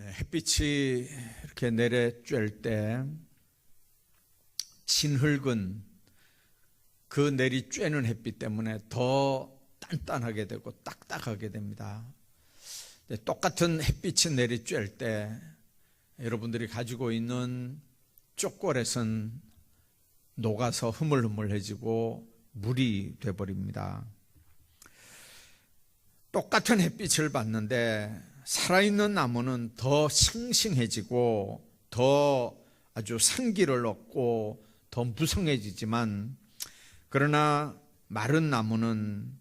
햇빛이 이렇게 내려쬐을 때 진흙은 그 내리쬐는 햇빛 때문에 더 단단하게 되고 딱딱하게 됩니다. 똑같은 햇빛이 내리쬐을 때 여러분들이 가지고 있는 초콜릿은 녹아서 흐물흐물해지고 물이 돼버립니다. 똑같은 햇빛을 받는데 살아있는 나무는 더 싱싱해지고 더 아주 생기를 얻고 더 무성해지지만, 그러나 마른 나무는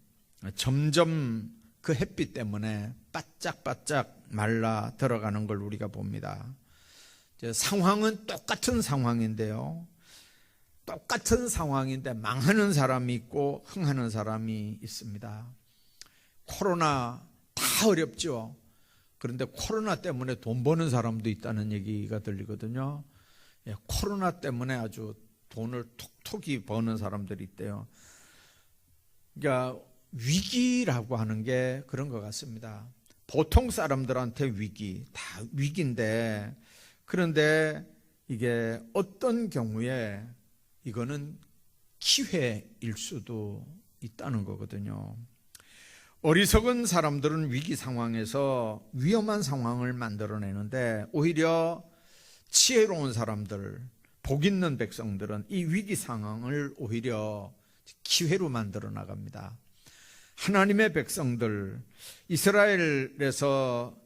점점 그 햇빛 때문에 바짝바짝 말라 들어가는 걸 우리가 봅니다. 상황은 똑같은 상황인데요, 똑같은 상황인데 망하는 사람이 있고 흥하는 사람이 있습니다. 코로나 다 어렵죠. 그런데 코로나 때문에 돈 버는 사람도 있다는 얘기가 들리거든요. 코로나 때문에 아주 돈을 톡톡히 버는 사람들이 있대요. 그러니까 위기라고 하는 게 그런 것 같습니다. 보통 사람들한테 위기, 다 위기인데, 그런데 이게 어떤 경우에 이거는 기회일 수도 있다는 거거든요. 어리석은 사람들은 위기 상황에서 위험한 상황을 만들어내는데, 오히려 지혜로운 사람들, 복 있는 백성들은 이 위기 상황을 오히려 기회로 만들어 나갑니다. 하나님의 백성들, 이스라엘에서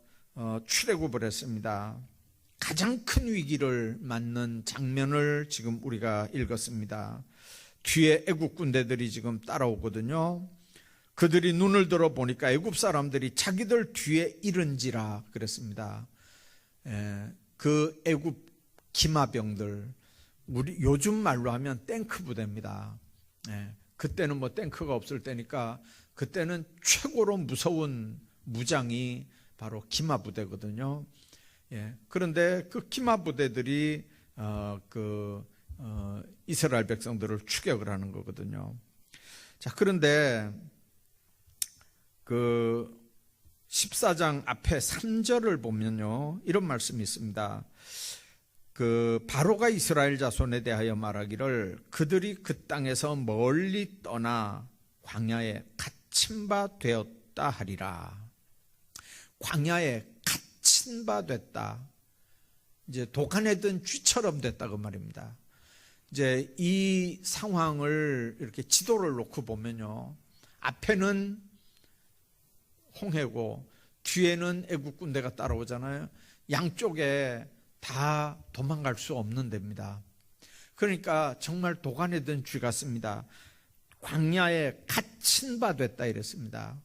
출애굽을 했습니다. 가장 큰 위기를 맞는 장면을 지금 우리가 읽었습니다. 뒤에 애국 군대들이 지금 따라오거든요. 그들이 눈을 들어 보니까 애굽 사람들이 자기들 뒤에 이른지라 그랬습니다. 그 애굽 기마병들, 우리 요즘 말로 하면 탱크 부대입니다. 그때는 뭐 탱크가 없을 때니까 그때는 최고로 무서운 무장이 바로 기마 부대거든요. 그런데 그 기마 부대들이 이스라엘 백성들을 추격을 하는 거거든요. 자, 그런데 그 14장 앞에 3절을 보면요, 이런 말씀이 있습니다. 그 바로가 이스라엘 자손에 대하여 말하기를 그들이 그 땅에서 멀리 떠나 광야에 갇힌 바 되었다 하리라. 광야에 갇힌 바 됐다. 이제 독안에 든 쥐처럼 됐다 그 말입니다. 이제 이 상황을 이렇게 지도를 놓고 보면요, 앞에는 홍해고 뒤에는 애국 군대가 따라오잖아요. 양쪽에 다 도망갈 수 없는 데입니다. 그러니까 정말 독안에 든 쥐 같습니다. 광야에 갇힌 바 됐다 이랬습니다.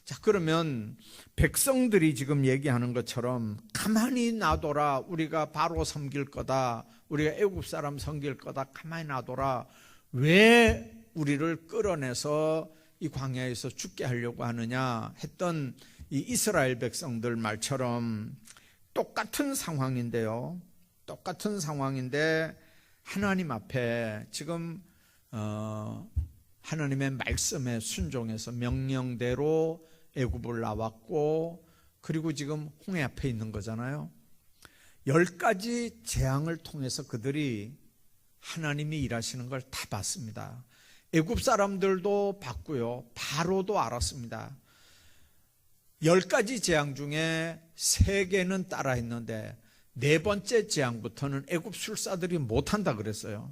자, 그러면 백성들이 지금 얘기하는 것처럼 가만히 놔둬라, 우리가 바로 섬길 거다, 우리가 애굽 사람 섬길 거다, 가만히 놔둬라, 왜 우리를 끌어내서 이 광야에서 죽게 하려고 하느냐 했던 이 이스라엘 백성들 말처럼 똑같은 상황인데요, 똑같은 상황인데 하나님 앞에 지금 하나님의 말씀에 순종해서 명령대로 애굽을 나왔고, 그리고 지금 홍해 앞에 있는 거잖아요. 10가지 재앙을 통해서 그들이 하나님이 일하시는 걸 다 봤습니다. 애굽 사람들도 봤고요, 바로도 알았습니다. 10가지 재앙 중에 3개는 따라 했는데 4번째 재앙부터는 애굽 술사들이 못한다 그랬어요.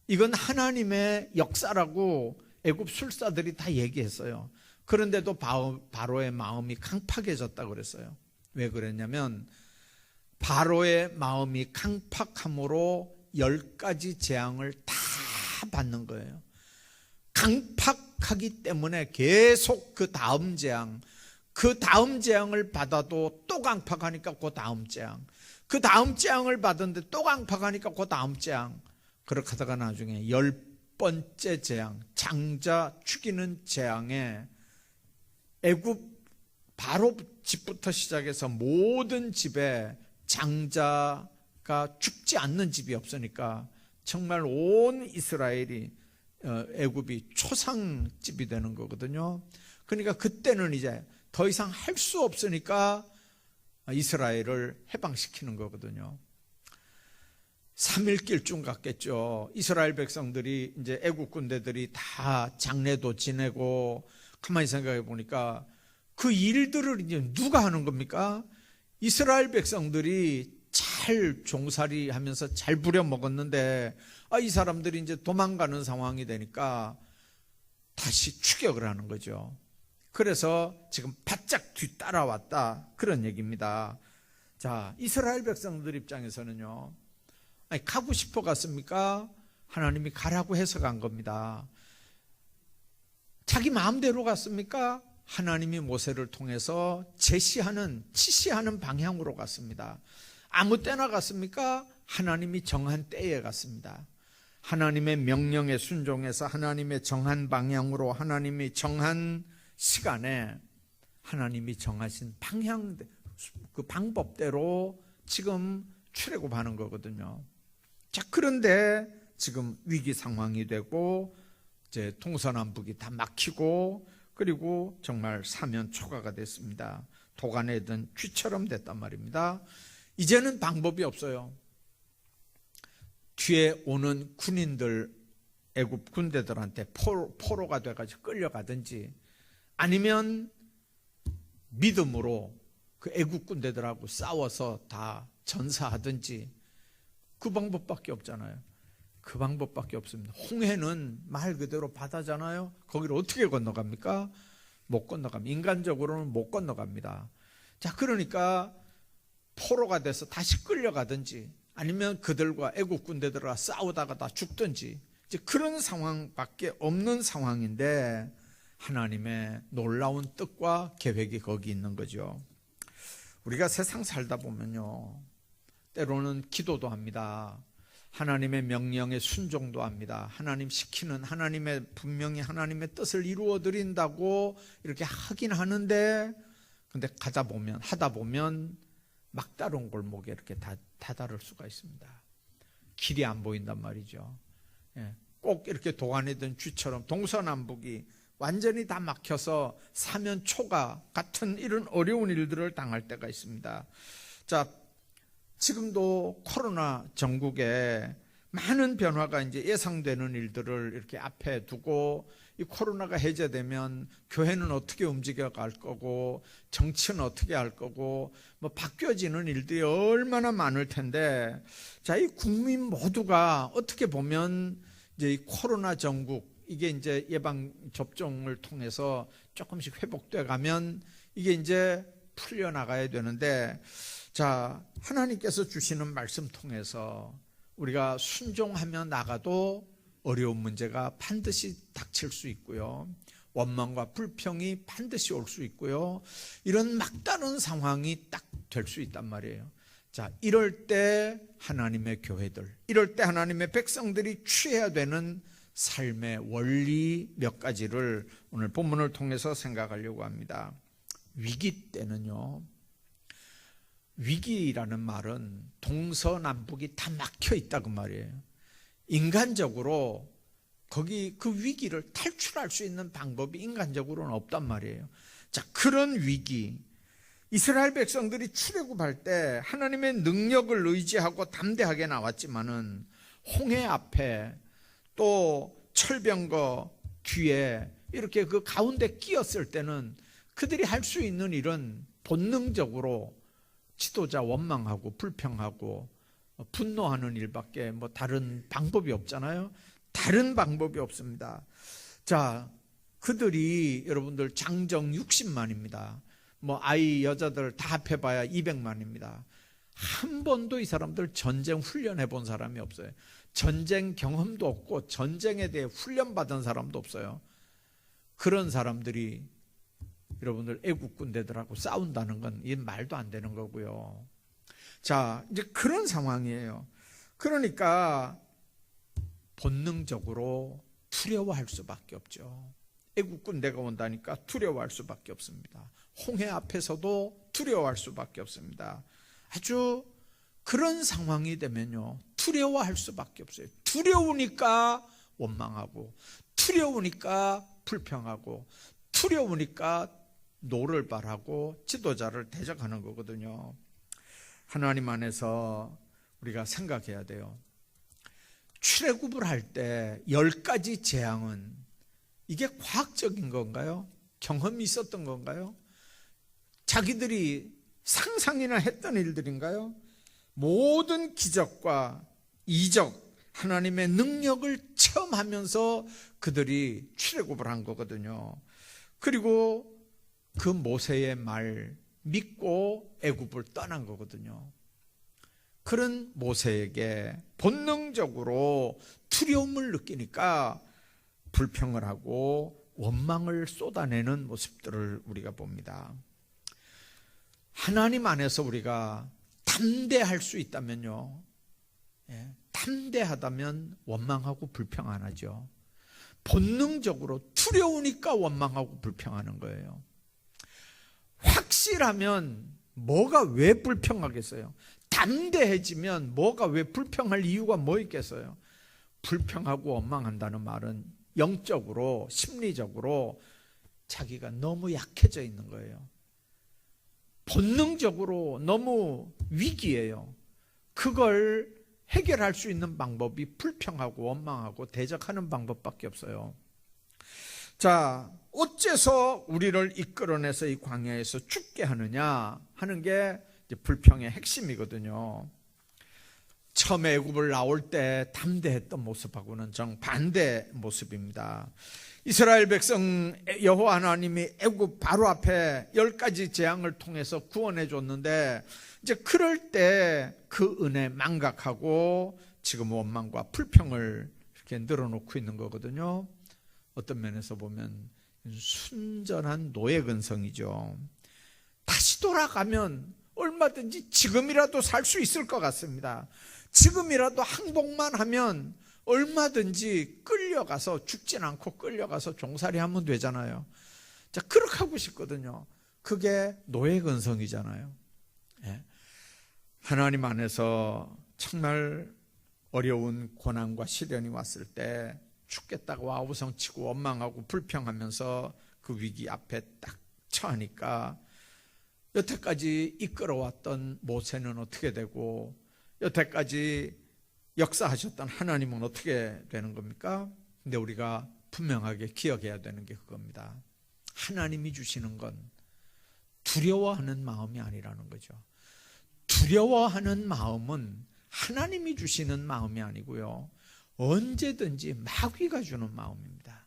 이건 하나님의 역사라고 애굽 술사들이 다 얘기했어요. 그런데도 바로의 마음이 강팍해졌다 그랬어요. 왜 그랬냐면 바로의 마음이 강팍함으로 10가지 재앙을 다 받는 거예요. 강팍하기 때문에 계속 그 다음 재앙을 받아도 또 강팍하니까 그 다음 재앙, 그 다음 재앙을 받았는데 또 강팍하니까 그 다음 재앙, 그렇게 하다가 나중에 10번째 재앙, 장자 죽이는 재앙에 애굽 바로 집부터 시작해서 모든 집에 장자가 죽지 않는 집이 없으니까 정말 온 이스라엘이 애굽이 초상집이 되는 거거든요. 그러니까 그때는 이제 더 이상 할 수 없으니까 이스라엘을 해방시키는 거거든요. 3일길쯤 갔겠죠. 이스라엘 백성들이 이제 애국 군대들이 다 장례도 지내고, 가만히 생각해 보니까 그 일들을 이제 누가 하는 겁니까? 이스라엘 백성들이 잘 종살이 하면서 잘 부려 먹었는데, 이 사람들이 이제 도망가는 상황이 되니까 다시 추격을 하는 거죠. 그래서 지금 바짝 뒤따라왔다, 그런 얘기입니다. 자, 이스라엘 백성들 입장에서는요, 가고 싶어 갔습니까? 하나님이 가라고 해서 간 겁니다. 자기 마음대로 갔습니까? 하나님이 모세를 통해서 지시하는 방향으로 갔습니다. 아무 때나 갔습니까? 하나님이 정한 때에 갔습니다. 하나님의 명령에 순종해서 하나님의 정한 방향으로, 하나님이 정한 시간에 하나님이 정하신 방향, 그 방법대로 지금 출애굽하는 거거든요. 자, 그런데 지금 위기 상황이 되고 이제 동서남북이 다 막히고, 그리고 정말 사면 초가가 됐습니다. 도간에 든 쥐처럼 됐단 말입니다. 이제는 방법이 없어요. 뒤에 오는 군인들, 애굽 군대들한테 포로가 돼가지고 끌려가든지, 아니면 믿음으로 그 애국 군대들하고 싸워서 다 전사하든지, 그 방법밖에 없잖아요. 그 방법밖에 없습니다. 홍해는 말 그대로 바다잖아요. 거기를 어떻게 건너갑니까? 못 건너갑니다. 인간적으로는 못 건너갑니다. 자, 그러니까 포로가 돼서 다시 끌려가든지, 아니면 그들과 애국 군대들과 싸우다가 다 죽든지, 이제 그런 상황밖에 없는 상황인데, 하나님의 놀라운 뜻과 계획이 거기 있는 거죠. 우리가 세상 살다 보면요, 때로는 기도도 합니다. 하나님의 명령에 순종도 합니다. 하나님 시키는, 분명히 하나님의 뜻을 이루어 드린다고 이렇게 하긴 하는데, 근데 하다 보면 막다른 골목에 이렇게 다다를 수가 있습니다. 길이 안 보인단 말이죠. 꼭 이렇게 도간에 든 쥐처럼 동서남북이 완전히 다 막혀서 사면 초가 같은 이런 어려운 일들을 당할 때가 있습니다. 자, 지금도 코로나 전국에 많은 변화가 이제 예상되는 일들을 이렇게 앞에 두고, 이 코로나가 해제되면 교회는 어떻게 움직여 갈 거고, 정치는 어떻게 할 거고, 뭐 바뀌어지는 일들이 얼마나 많을 텐데, 자, 이 국민 모두가 어떻게 보면 이제 이 코로나 전국, 이게 이제 예방 접종을 통해서 조금씩 회복돼 가면 이게 이제 풀려나가야 되는데, 자, 하나님께서 주시는 말씀 통해서 우리가 순종하며 나가도 어려운 문제가 반드시 닥칠 수 있고요, 원망과 불평이 반드시 올 수 있고요, 이런 막다른 상황이 딱 될 수 있단 말이에요. 자, 이럴 때 하나님의 교회들, 이럴 때 하나님의 백성들이 취해야 되는 삶의 원리 몇 가지를 오늘 본문을 통해서 생각하려고 합니다. 위기 때는요, 위기라는 말은 동서남북이 다 막혀 있다고 말이에요. 인간적으로 거기 그 위기를 탈출할 수 있는 방법이 인간적으로는 없단 말이에요. 자, 그런 위기, 이스라엘 백성들이 출애굽할 때 하나님의 능력을 의지하고 담대하게 나왔지만은 홍해 앞에 또 철병거 뒤에 이렇게 그 가운데 끼었을 때는 그들이 할 수 있는 일은 본능적으로 지도자 원망하고 불평하고 분노하는 일밖에 뭐 다른 방법이 없잖아요. 다른 방법이 없습니다. 자, 그들이 여러분들 장정 60만입니다. 뭐 아이 여자들 다 합해봐야 200만입니다. 한 번도 이 사람들 전쟁 훈련해 본 사람이 없어요. 전쟁 경험도 없고 전쟁에 대해 훈련받은 사람도 없어요. 그런 사람들이 여러분들 애국 군대들하고 싸운다는 건 이 말도 안 되는 거고요. 자, 이제 그런 상황이에요. 그러니까 본능적으로 두려워할 수밖에 없죠. 애국 군대가 온다니까 두려워할 수밖에 없습니다. 홍해 앞에서도 두려워할 수밖에 없습니다. 아주 그런 상황이 되면요, 두려워할 수밖에 없어요. 두려우니까 원망하고, 두려우니까 불평하고, 두려우니까 노를 바라고 지도자를 대적하는 거거든요. 하나님 안에서 우리가 생각해야 돼요. 출애굽을 할 때 10가지 재앙은 이게 과학적인 건가요? 경험이 있었던 건가요? 자기들이 상상이나 했던 일들인가요? 모든 기적과 이적, 하나님의 능력을 체험하면서 그들이 출애굽을 한 거거든요. 그리고 그 모세의 말 믿고 애굽을 떠난 거거든요. 그런 모세에게 본능적으로 두려움을 느끼니까 불평을 하고 원망을 쏟아내는 모습들을 우리가 봅니다. 하나님 안에서 우리가 담대할 수 있다면요, 담대하다면 원망하고 불평 안 하죠. 본능적으로 두려우니까 원망하고 불평하는 거예요. 확실하면 뭐가 왜 불평하겠어요? 담대해지면 뭐가 왜 불평할 이유가 뭐 있겠어요? 불평하고 원망한다는 말은 영적으로, 심리적으로 자기가 너무 약해져 있는 거예요. 본능적으로 너무 위기예요. 그걸 해결할 수 있는 방법이 불평하고 원망하고 대적하는 방법밖에 없어요. 자, 어째서 우리를 이끌어내서 이 광야에서 죽게 하느냐 하는 게 이제 불평의 핵심이거든요. 처음에 애굽을 나올 때 담대했던 모습하고는 정반대 모습입니다. 이스라엘 백성 여호와 하나님이 애굽 바로 앞에 10가지 재앙을 통해서 구원해 줬는데 이제 그럴 때 그 은혜 망각하고 지금 원망과 불평을 이렇게 늘어놓고 있는 거거든요. 어떤 면에서 보면 순전한 노예 근성이죠. 다시 돌아가면 얼마든지 지금이라도 살 수 있을 것 같습니다. 지금이라도 항복만 하면 얼마든지 끌려가서 죽진 않고 끌려가서 종살이 하면 되잖아요. 자, 그렇게 하고 싶거든요. 그게 노예 근성이잖아요. 예. 하나님 안에서 정말 어려운 고난과 시련이 왔을 때 죽겠다고 아우성치고 원망하고 불평하면서 그 위기 앞에 딱 처하니까 여태까지 이끌어왔던 모세는 어떻게 되고 여태까지 역사하셨던 하나님은 어떻게 되는 겁니까? 근데 우리가 분명하게 기억해야 되는 게 그겁니다. 하나님이 주시는 건 두려워하는 마음이 아니라는 거죠. 두려워하는 마음은 하나님이 주시는 마음이 아니고요, 언제든지 마귀가 주는 마음입니다.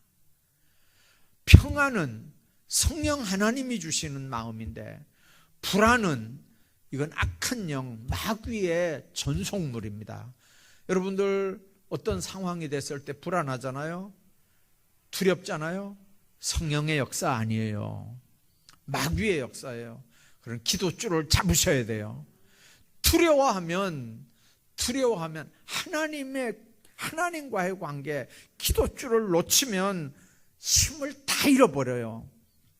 평안은 성령 하나님이 주시는 마음인데, 불안은 이건 악한 영, 마귀의 전속물입니다. 여러분들 어떤 상황이 됐을 때 불안하잖아요? 두렵잖아요? 성령의 역사 아니에요. 마귀의 역사예요. 그런 기도줄을 잡으셔야 돼요. 두려워하면 하나님과의 관계, 기도줄을 놓치면 힘을 다 잃어버려요.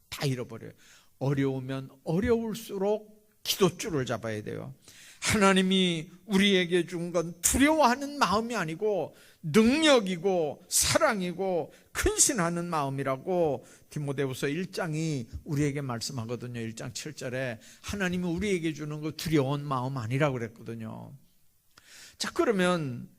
다 잃어버려요. 어려우면 어려울수록 기도줄을 잡아야 돼요. 하나님이 우리에게 준 건 두려워하는 마음이 아니고 능력이고 사랑이고 근신하는 마음이라고 디모데후서 1장이 우리에게 말씀하거든요. 1장 7절에 하나님이 우리에게 주는 거 두려운 마음 아니라고 그랬거든요. 자, 그러면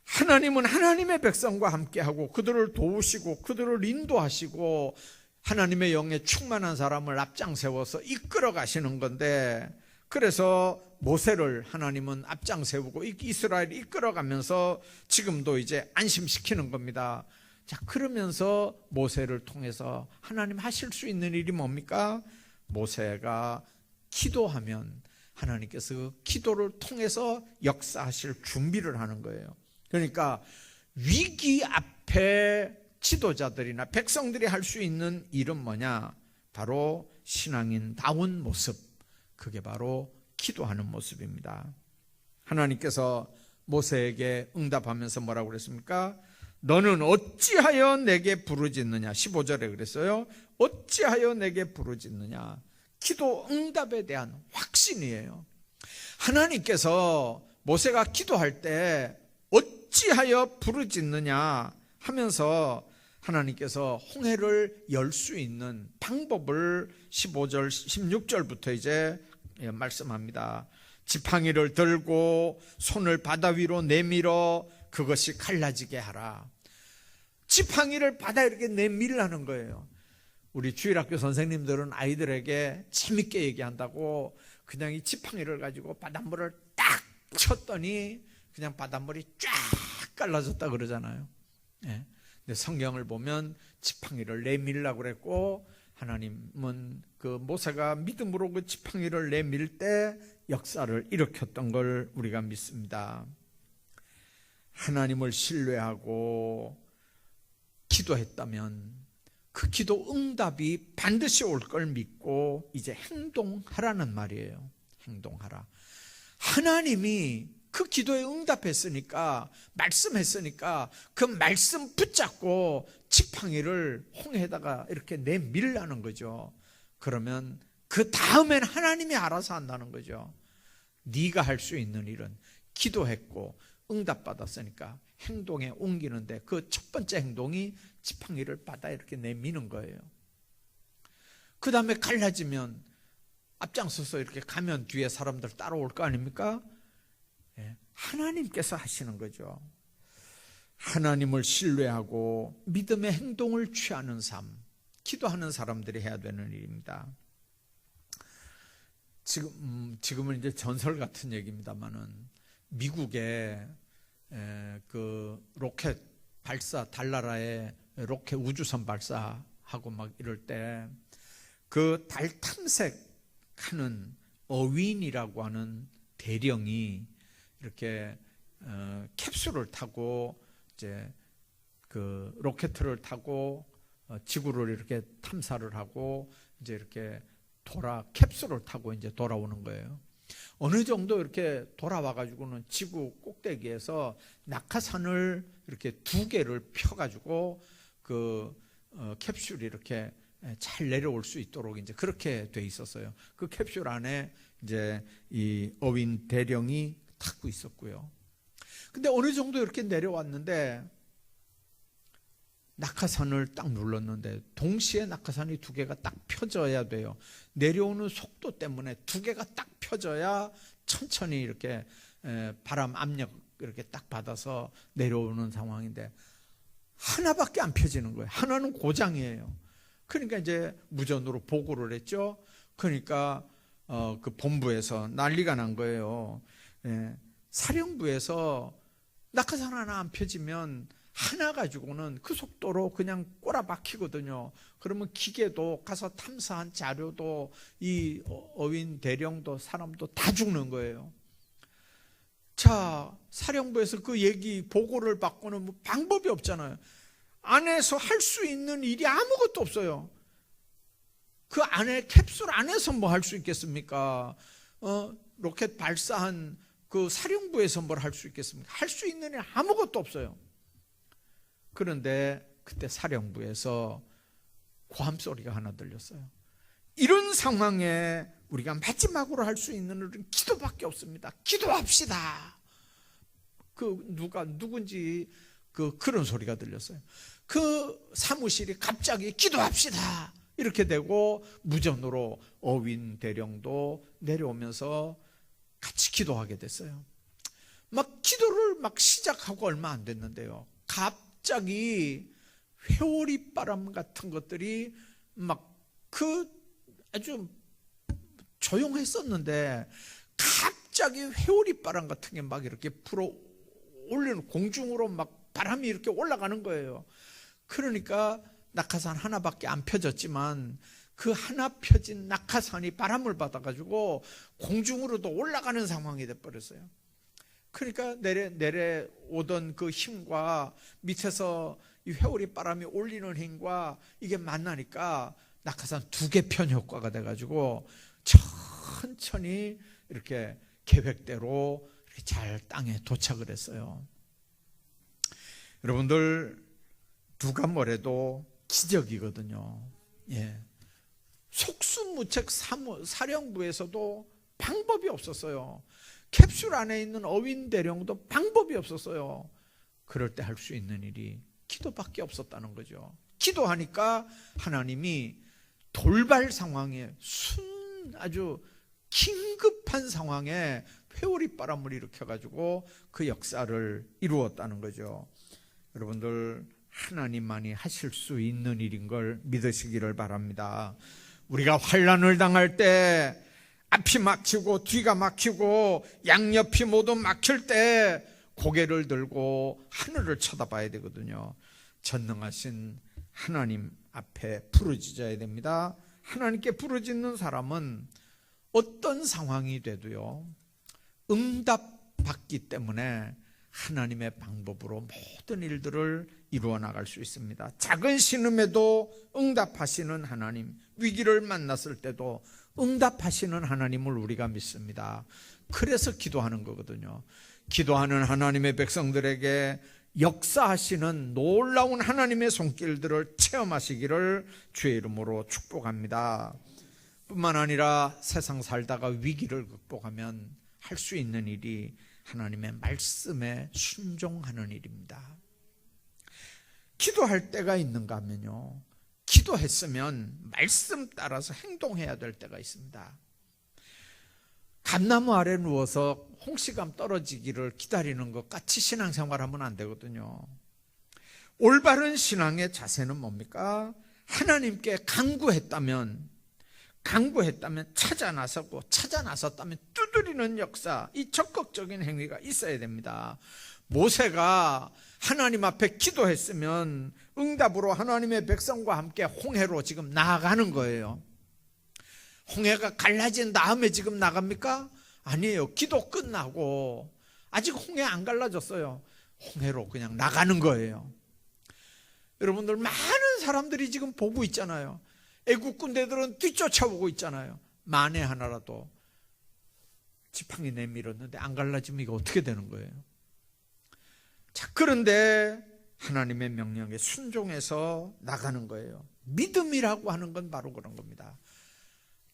하나님은 하나님의 백성과 함께하고 그들을 도우시고 그들을 인도하시고 하나님의 영에 충만한 사람을 앞장 세워서 이끌어 가시는 건데, 그래서 모세를 하나님은 앞장 세우고 이스라엘을 이끌어가면서 지금도 이제 안심시키는 겁니다. 자, 그러면서 모세를 통해서 하나님 하실 수 있는 일이 뭡니까? 모세가 기도하면 하나님께서 그 기도를 통해서 역사하실 준비를 하는 거예요. 그러니까 위기 앞에 지도자들이나 백성들이 할 수 있는 일은 뭐냐? 바로 신앙인다운 모습, 그게 바로 기도하는 모습입니다. 하나님께서 모세에게 응답하면서 뭐라고 그랬습니까? 너는 어찌하여 내게 부르짖느냐? 15절에 그랬어요. 어찌하여 내게 부르짖느냐? 기도 응답에 대한 확신이에요. 하나님께서 모세가 기도할 때 어찌하여 부르짖느냐 하면서 하나님께서 홍해를 열 수 있는 방법을 15절, 16절부터 이제 말씀합니다. 지팡이를 들고 손을 바다 위로 내밀어 그것이 갈라지게 하라. 지팡이를 바다에 이렇게 내밀라는 거예요. 우리 주일학교 선생님들은 아이들에게 재밌게 얘기한다고 그냥 이 지팡이를 가지고 바닷물을 딱 쳤더니 그냥 바닷물이 쫙 갈라졌다 그러잖아요. 예. 근데 성경을 보면 지팡이를 내밀라고 그랬고, 하나님은 그 모세가 믿음으로 그 지팡이를 내밀 때 역사를 일으켰던 걸 우리가 믿습니다. 하나님을 신뢰하고 기도했다면 그 기도 응답이 반드시 올 걸 믿고 이제 행동하라는 말이에요. 행동하라. 하나님이 그 기도에 응답했으니까, 말씀했으니까 그 말씀 붙잡고 지팡이를 홍해에다가 이렇게 내밀라는 거죠. 그러면 그 다음엔 하나님이 알아서 한다는 거죠. 네가 할 수 있는 일은 기도했고 응답받았으니까 행동에 옮기는데 그 첫 번째 행동이 지팡이를 바다에 이렇게 내미는 거예요. 그 다음에 갈라지면 앞장서서 이렇게 가면 뒤에 사람들 따라올 거 아닙니까? 하나님께서 하시는 거죠. 하나님을 신뢰하고 믿음의 행동을 취하는 삶, 기도하는 사람들이 해야 되는 일입니다. 지금은 이제 전설 같은 얘기입니다만은 미국의 그 로켓 발사, 달나라의 로켓 우주선 발사하고 막 이럴 때 그 달 탐색하는 어윈이라고 하는 대령이 이렇게 캡슐을 타고 이제 그 로켓을 타고 지구를 이렇게 탐사를 하고 이제 이렇게 캡슐을 타고 이제 돌아오는 거예요. 어느 정도 이렇게 돌아와 가지고는 지구 꼭대기에서 낙하산을 이렇게 2개를 펴 가지고 그 캡슐이 이렇게 잘 내려올 수 있도록 이제 그렇게 돼 있었어요. 그 캡슐 안에 이제 이 어윈 대령이 타고 있었고요. 근데 어느 정도 이렇게 내려왔는데 낙하산을 딱 눌렀는데 동시에 낙하산이 2개가 딱 펴져야 돼요. 내려오는 속도 때문에 2개가 딱 펴져야 천천히 이렇게 바람 압력 이렇게 딱 받아서 내려오는 상황인데 하나밖에 안 펴지는 거예요. 하나는 고장이에요. 그러니까 이제 무전으로 보고를 했죠. 그러니까 그 본부에서 난리가 난 거예요. 사령부에서 낙하산 하나 안 펴지면 하나 가지고는 그 속도로 그냥 꼬라박히거든요. 그러면 기계도 가서 탐사한 자료도 이 어윈 대령도 사람도 다 죽는 거예요. 자, 사령부에서 그 얘기 보고를 받고는 뭐 방법이 없잖아요. 안에서 할 수 있는 일이 아무것도 없어요. 그 안에 캡슐 안에서 뭐 할 수 있겠습니까? 로켓 발사한 그 사령부에서 뭘 할 수 있겠습니까? 할 수 있는 일 아무것도 없어요. 그런데 그때 사령부에서 고함 소리가 하나 들렸어요. 이런 상황에 우리가 마지막으로 할 수 있는 일은 기도밖에 없습니다. 기도합시다. 누군지 그런 소리가 들렸어요. 그 사무실이 갑자기 기도합시다 이렇게 되고 무전으로 어윈 대령도 내려오면서 같이 기도하게 됐어요. 막 기도를 막 시작하고 얼마 안 됐는데요. 갑자기 회오리 바람 같은 것들이 막 아주 조용했었는데 갑자기 회오리 바람 같은 게 막 이렇게 불어 올리는 공중으로 막 바람이 이렇게 올라가는 거예요. 그러니까 낙하산 하나밖에 안 펴졌지만 그 하나 펴진 낙하산이 바람을 받아가지고 공중으로도 올라가는 상황이 돼버렸어요. 그러니까 내려오던 그 힘과 밑에서 이 회오리 바람이 올리는 힘과 이게 만나니까 낙하산 2개 편 효과가 돼가지고 천천히 이렇게 계획대로 이렇게 잘 땅에 도착을 했어요. 여러분들 누가 뭐래도 기적이거든요. 속수무책 사령부에서도 방법이 없었어요. 캡슐 안에 있는 어윈 대령도 방법이 없었어요. 그럴 때 할 수 있는 일이 기도밖에 없었다는 거죠. 기도하니까 하나님이 돌발 상황에 아주 긴급한 상황에 회오리바람을 일으켜가지고 그 역사를 이루었다는 거죠. 여러분들, 하나님만이 하실 수 있는 일인 걸 믿으시기를 바랍니다. 우리가 환난을 당할 때 앞이 막히고 뒤가 막히고 양옆이 모두 막힐 때 고개를 들고 하늘을 쳐다봐야 되거든요. 전능하신 하나님 앞에 부르짖어야 됩니다. 하나님께 부르짖는 사람은 어떤 상황이 돼도요, 응답받기 때문에 하나님의 방법으로 모든 일들을 이루어 나갈 수 있습니다. 작은 신음에도 응답하시는 하나님, 위기를 만났을 때도 응답하시는 하나님을 우리가 믿습니다. 그래서 기도하는 거거든요. 기도하는 하나님의 백성들에게 역사하시는 놀라운 하나님의 손길들을 체험하시기를 주의 이름으로 축복합니다. 뿐만 아니라 세상 살다가 위기를 극복하면 할 수 있는 일이 하나님의 말씀에 순종하는 일입니다. 기도할 때가 있는가 하면요, 기도했으면 말씀 따라서 행동해야 될 때가 있습니다. 감나무 아래 누워서 홍시감 떨어지기를 기다리는 것 같이 신앙생활하면 안 되거든요. 올바른 신앙의 자세는 뭡니까? 하나님께 간구했다면 찾아 나섰다면 두드리는 역사, 이 적극적인 행위가 있어야 됩니다. 모세가 하나님 앞에 기도했으면 응답으로 하나님의 백성과 함께 홍해로 지금 나아가는 거예요. 홍해가 갈라진 다음에 지금 나갑니까? 아니에요. 기도 끝나고 아직 홍해 안 갈라졌어요. 홍해로 그냥 나가는 거예요. 여러분들, 많은 사람들이 지금 보고 있잖아요. 애국 군대들은 뒤쫓아오고 있잖아요. 만에 하나라도 지팡이 내밀었는데 안 갈라지면 이거 어떻게 되는 거예요? 자, 그런데 하나님의 명령에 순종해서 나가는 거예요. 믿음이라고 하는 건 바로 그런 겁니다.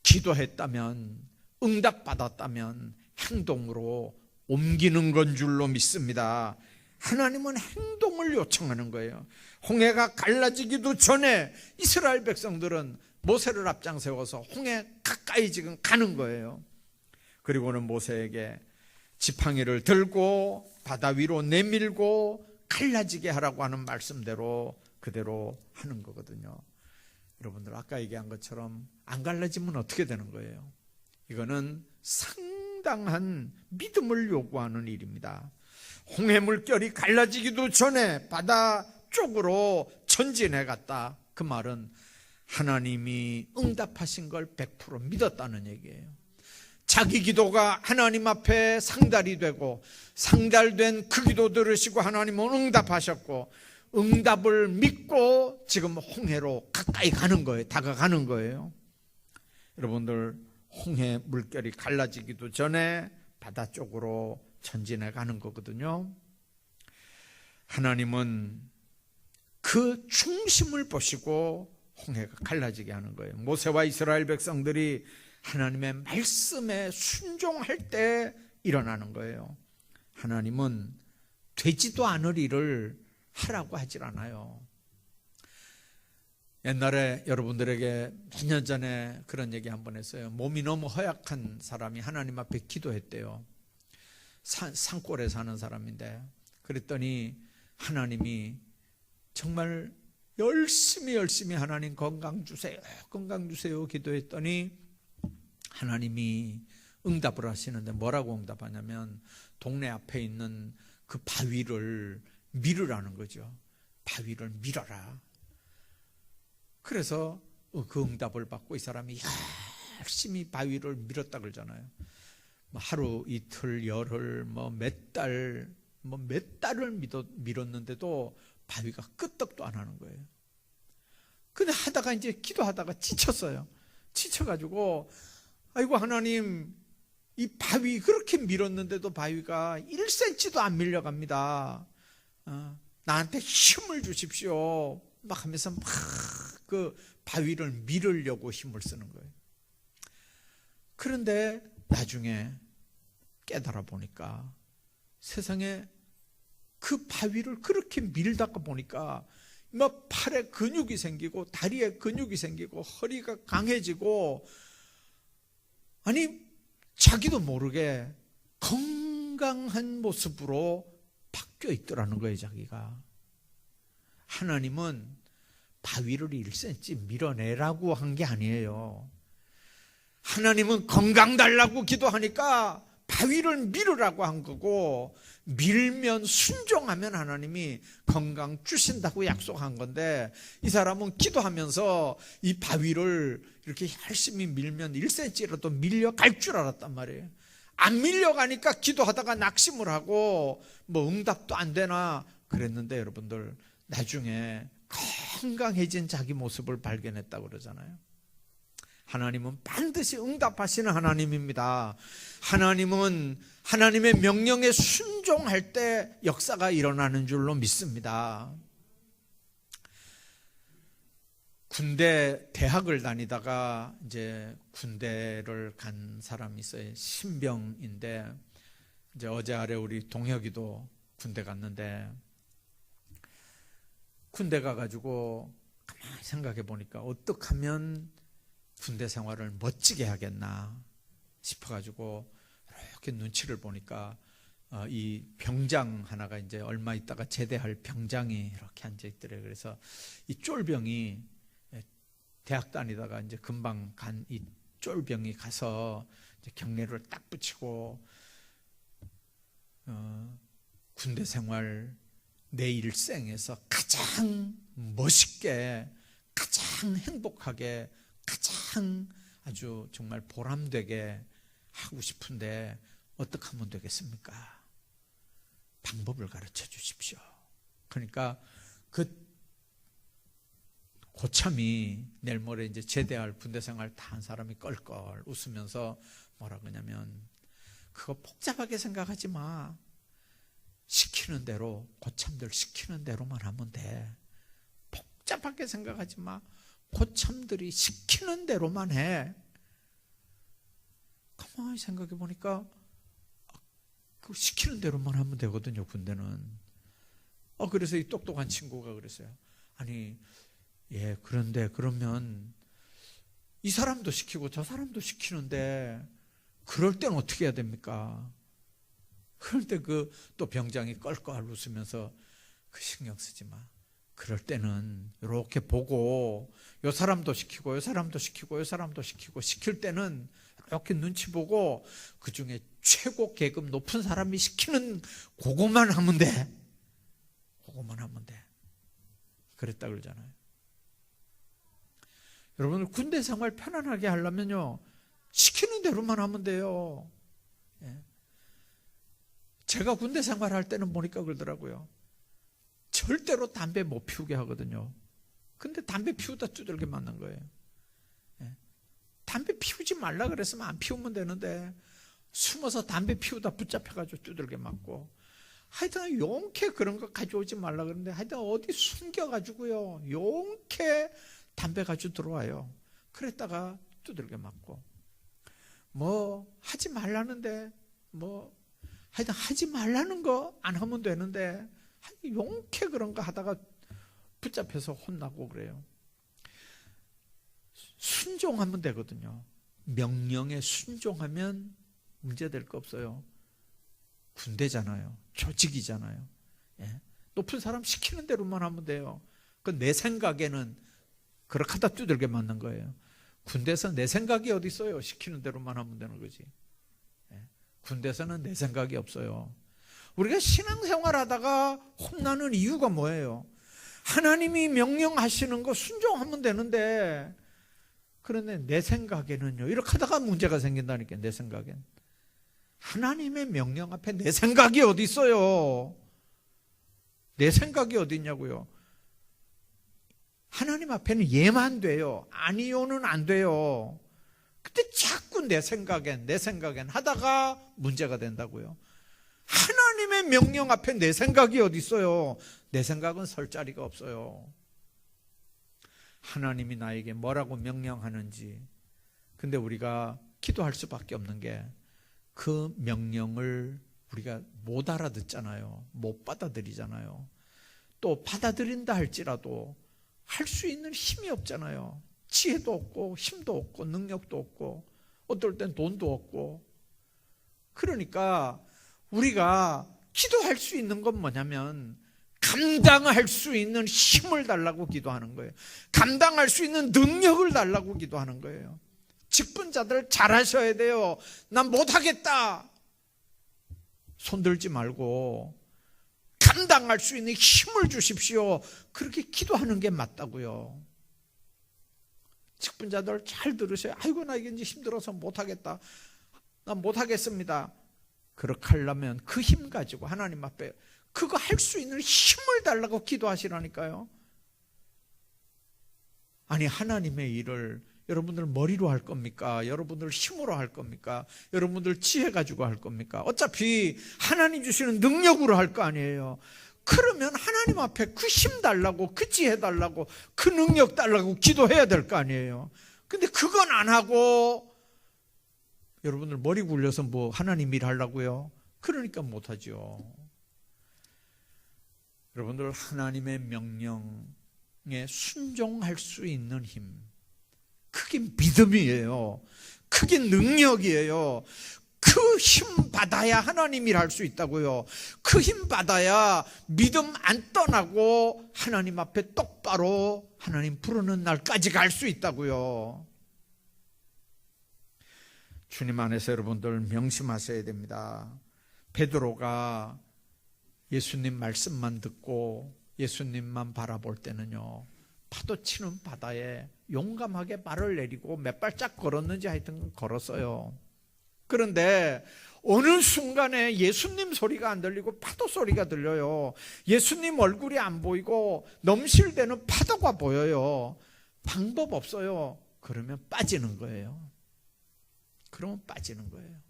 기도했다면, 응답받았다면 행동으로 옮기는 건 줄로 믿습니다. 하나님은 행동을 요청하는 거예요. 홍해가 갈라지기도 전에 이스라엘 백성들은 모세를 앞장 세워서 홍해 가까이 지금 가는 거예요. 그리고는 모세에게 지팡이를 들고 바다 위로 내밀고 갈라지게 하라고 하는 말씀대로 그대로 하는 거거든요. 여러분들, 아까 얘기한 것처럼 안 갈라지면 어떻게 되는 거예요? 이거는 상당한 믿음을 요구하는 일입니다. 홍해 물결이 갈라지기도 전에 바다 쪽으로 전진해 갔다. 그 말은 하나님이 응답하신 걸 100% 믿었다는 얘기예요. 자기 기도가 하나님 앞에 상달이 되고 상달된 그 기도 들으시고 하나님은 응답하셨고 응답을 믿고 지금 홍해로 가까이 가는 거예요. 다가가는 거예요. 여러분들, 홍해 물결이 갈라지기도 전에 바다 쪽으로 전진해 가는 거거든요. 하나님은 그 중심을 보시고 홍해가 갈라지게 하는 거예요. 모세와 이스라엘 백성들이 하나님의 말씀에 순종할 때 일어나는 거예요. 하나님은 되지도 않을 일을 하라고 하질 않아요. 옛날에 여러분들에게 몇 년 전에 그런 얘기 한번 했어요. 몸이 너무 허약한 사람이 하나님 앞에 기도했대요. 산골에 사는 사람인데, 그랬더니 하나님이 정말 열심히 하나님 건강 주세요 기도했더니 하나님이 응답을 하시는데 뭐라고 응답하냐면 동네 앞에 있는 그 바위를 밀으라는 거죠. 바위를 밀어라. 그래서 그 응답을 받고 이 사람이 열심히 바위를 밀었다 그러잖아요. 하루 이틀 열흘 몇 달을 밀었는데도 바위가 끄떡도 안 하는 거예요. 근데 하다가 이제 기도하다가 지쳤어요. 지쳐가지고 아이고 하나님, 이 바위 그렇게 밀었는데도 바위가 1cm도 안 밀려갑니다. 나한테 힘을 주십시오. 막 하면서 막 그 바위를 밀으려고 힘을 쓰는 거예요. 그런데 나중에 깨달아 보니까 세상에 그 바위를 그렇게 밀다가 보니까 막 팔에 근육이 생기고 다리에 근육이 생기고 허리가 강해지고, 아니 자기도 모르게 건강한 모습으로 바뀌어 있더라는 거예요. 자기가. 하나님은 바위를 1cm 밀어내라고 한 게 아니에요. 하나님은 건강 달라고 기도하니까 바위를 밀으라고 한 거고, 밀면 순종하면 하나님이 건강 주신다고 약속한 건데, 이 사람은 기도하면서 이 바위를 이렇게 열심히 밀면 1cm라도 밀려갈 줄 알았단 말이에요. 안 밀려가니까 기도하다가 낙심을 하고 뭐 응답도 안 되나 그랬는데, 여러분들 나중에 건강해진 자기 모습을 발견했다고 그러잖아요. 하나님은 반드시 응답하시는 하나님입니다. 하나님은 하나님의 명령에 순종할 때 역사가 일어나는 줄로 믿습니다. 대학을 다니다가 이제 군대를 간 사람이 있어요. 신병인데, 이제 어제 아래 우리 동혁이도 군대 갔는데, 군대 가가지고 가만히 생각해 보니까 어떻게 하면 군대 생활을 멋지게 하겠나 싶어가지고 이렇게 눈치를 보니까 이 병장 하나가 이제 얼마 있다가 제대할 병장이 이렇게 앉아 있더래요. 그래서 이 쫄병이 대학 다니다가 이제 금방 간 이 쫄병이 가서 이제 경례를 딱 붙이고, 군대 생활 내 일생에서 가장 멋있게, 가장 행복하게, 가장 아주 정말 보람되게 하고 싶은데 어떻게 하면 되겠습니까? 방법을 가르쳐 주십시오. 그러니까 그 고참이 내일 모레 이제 제대할 군대 생활 다 한 사람이 껄껄 웃으면서 뭐라 그러냐면, 그거 복잡하게 생각하지 마. 시키는 대로, 고참들 시키는 대로만 하면 돼. 복잡하게 생각하지 마. 고참들이 시키는 대로만 해. 가만히 생각해 보니까 그 시키는 대로만 하면 되거든요, 군대는. 그래서 이 똑똑한 친구가 그랬어요. 아니, 그런데 그러면 이 사람도 시키고 저 사람도 시키는데 그럴 때는 어떻게 해야 됩니까? 그런데 그 또 병장이 껄껄 웃으면서, 그 신경 쓰지 마. 그럴 때는 이렇게 보고, 요 사람도 시키고 요 사람도 시키고 요 사람도 시키고, 시킬 때는 이렇게 눈치 보고 그 중에 최고 계급 높은 사람이 시키는 그것만 하면 돼. 그것만 하면 돼. 그랬다 그러잖아요. 여러분, 군대 생활 편안하게 하려면요, 시키는 대로만 하면 돼요. 제가 군대 생활할 때는 보니까 그러더라고요. 절대로 담배 못 피우게 하거든요. 근데 담배 피우다 두들겨 맞는 거예요. 담배 피우지 말라 그랬으면 안 피우면 되는데, 숨어서 담배 피우다 붙잡혀가지고 두들겨 맞고, 하여튼 용케 그런 거 가져오지 말라 그러는데, 하여튼 어디 숨겨가지고요, 용케 담배 가지고 들어와요. 그랬다가 두들겨 맞고, 뭐 하지 말라는데, 뭐 하여튼 하지 말라는 거 안 하면 되는데 용케 그런 거 하다가 붙잡혀서 혼나고 그래요. 순종하면 되거든요. 명령에 순종하면 문제될 거 없어요. 군대잖아요. 조직이잖아요. 높은 사람 시키는 대로만 하면 돼요. 그 내 생각에는 그렇게 하다 두들겨 맞는 거예요. 군대에서 내 생각이 어디 있어요? 시키는 대로만 하면 되는 거지. 군대에서는 내 생각이 없어요. 우리가 신앙생활 하다가 혼나는 이유가 뭐예요? 하나님이 명령하시는 거 순종하면 되는데, 그런데 내 생각에는요, 이렇게 하다가 문제가 생긴다니까. 내 생각엔 하나님의 명령 앞에 내 생각이 어디 있어요? 내 생각이 어디 있냐고요? 하나님 앞에는 예만 돼요. 아니요는 안 돼요. 그때 자꾸 내 생각엔 하다가 문제가 된다고요. 하나님의 명령 앞에 내 생각이 어디 있어요? 내 생각은 설 자리가 없어요. 하나님이 나에게 뭐라고 명령하는지, 근데 우리가 기도할 수밖에 없는 게 그 명령을 우리가 못 알아듣잖아요. 못 받아들이잖아요. 또 받아들인다 할지라도 할 수 있는 힘이 없잖아요. 지혜도 없고 힘도 없고 능력도 없고 어떨 땐 돈도 없고. 그러니까 우리가 기도할 수 있는 건 뭐냐면 감당할 수 있는 힘을 달라고 기도하는 거예요. 감당할 수 있는 능력을 달라고 기도하는 거예요. 직분자들 잘하셔야 돼요. 난 못하겠다 손들지 말고 감당할 수 있는 힘을 주십시오. 그렇게 기도하는 게 맞다고요. 직분자들 잘 들으세요. 아이고 나 이게 이제 힘들어서 못하겠다. 난 못하겠습니다. 그렇게 하려면 그 힘 가지고 하나님 앞에 그거 할 수 있는 힘을 달라고 기도하시라니까요. 아니 하나님의 일을 여러분들 머리로 할 겁니까? 여러분들 힘으로 할 겁니까? 여러분들 지혜 가지고 할 겁니까? 어차피 하나님 주시는 능력으로 할 거 아니에요. 그러면 하나님 앞에 그 힘 달라고 그 지혜 달라고 그 능력 달라고 기도해야 될 거 아니에요. 근데 그건 안 하고 여러분들 머리 굴려서 뭐 하나님 일 하려고요? 그러니까 못하죠. 여러분들 하나님의 명령에 순종할 수 있는 힘, 그게 믿음이에요. 그게 능력이에요. 그 힘 받아야 하나님 일 할 수 있다고요. 그 힘 받아야 믿음 안 떠나고 하나님 앞에 똑바로 하나님 부르는 날까지 갈 수 있다고요. 주님 안에서 여러분들 명심하셔야 됩니다. 베드로가 예수님 말씀만 듣고 예수님만 바라볼 때는요, 파도 치는 바다에 용감하게 발을 내리고 몇 발짝 걸었는지 하여튼 걸었어요. 그런데 어느 순간에 예수님 소리가 안 들리고 파도 소리가 들려요. 예수님 얼굴이 안 보이고 넘실대는 파도가 보여요. 방법 없어요. 그러면 빠지는 거예요. 그러면 빠지는 거예요.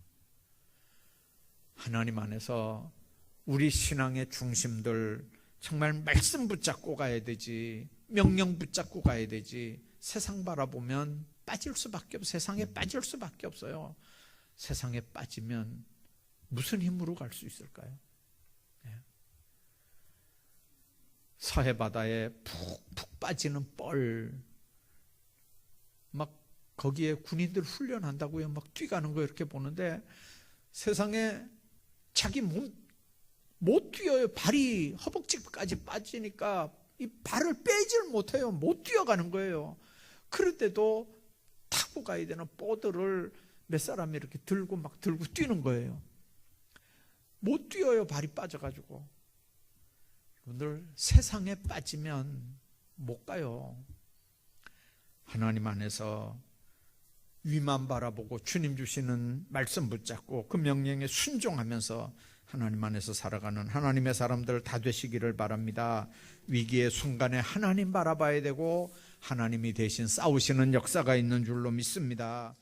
하나님 안에서 우리 신앙의 중심들 정말 말씀 붙잡고 가야 되지, 명령 붙잡고 가야 되지. 세상 바라보면 빠질 수밖에 없어요. 세상에 빠질 수밖에 없어요. 세상에 빠지면 무슨 힘으로 갈 수 있을까요? 서해 바다에 푹푹 빠지는 뻘, 막 거기에 군인들 훈련한다고요. 막 뛰가는 거 이렇게 보는데 세상에 자기 몸 못 뛰어요. 발이 허벅지까지 빠지니까 이 발을 빼질 못해요. 못 뛰어가는 거예요. 그럴 때도 타고 가야 되는 보드를 몇 사람이 이렇게 들고 막 들고 뛰는 거예요. 못 뛰어요. 발이 빠져가지고. 여러분들 세상에 빠지면 못 가요. 하나님 안에서 위만 바라보고 주님 주시는 말씀 붙잡고 그 명령에 순종하면서 하나님 안에서 살아가는 하나님의 사람들 다 되시기를 바랍니다. 위기의 순간에 하나님 바라봐야 되고 하나님이 대신 싸우시는 역사가 있는 줄로 믿습니다.